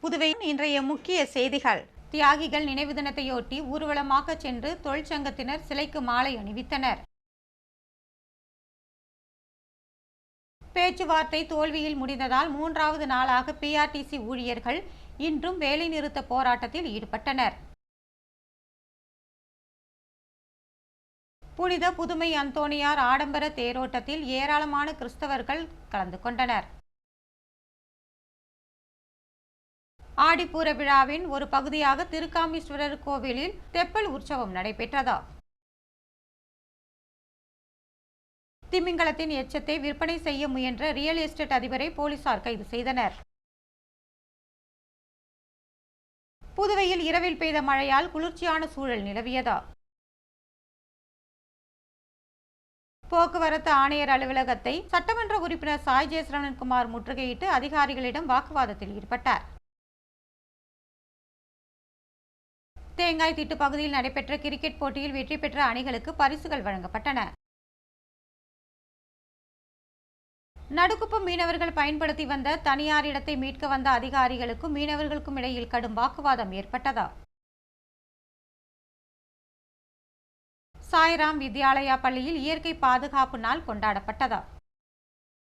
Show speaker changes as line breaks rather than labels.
புதுவையின் இன்றைய முக்கிய செய்திகள். தியாகிகள் நினைவு தினத்தையொட்டி ஊர்வலமாக சென்று தொழிற்சங்கத்தினர் சிலைக்கு மாலை அணிவித்தனர். பேச்சுவார்த்தை தோல்வியில் முடிந்ததால் 3வது நாளாக பிஆர்டிசி ஊழியர்கள் இன்றும் வேலைநிறுத்த போராட்டத்தில் ஈடுபட்டனர். புனித புதுமை அந்தோணியார் ஆடம்பர தேரோட்டத்தில் ஏராளமான கிறிஸ்தவர்கள் கலந்து கொண்டனர். ஆடிப்பூர விழாவின் ஒரு பகுதியாக திருக்காமீஸ்வரர் கோவிலில் தெப்பல் உற்சவம் நடைபெற்றதா? திமிங்கலத்தின் எச்சத்தை விற்பனை செய்ய முயன்ற ரியல் எஸ்டேட் அதிபரை போலீசார் கைது செய்தனர். புதுவையில் இரவில் பெய்த மழையால் குளிர்ச்சியான சூழல் நிலவியதா? போக்குவரத்து ஆணையர் அலுவலகத்தை சட்டமன்ற உறுப்பினர் சாய் ஜெயசரவணன்குமார் முற்றுகையிட்டு அதிகாரிகளிடம் வாக்குவாதத்தில் ஈடுபட்டார். தேங்காய் திட்டு பகுதியில் நடைபெற்ற கிரிக்கெட் போட்டியில் வெற்றி பெற்ற அணிகளுக்கு பரிசுகள் வழங்கப்பட்டன. நடுக்குப்பம் மீனவர்கள் பயன்படுத்தி வந்த தனியார் இடத்தை மீட்க வந்த அதிகாரிகளுக்கும் மீனவர்களுக்கும் இடையில் கடும் வாக்குவாதம் ஏற்பட்டதா? சாய்ராம் வித்யாலயா பள்ளியில் இயற்கை பாதுகாப்பு நாள் கொண்டாடப்பட்டதா?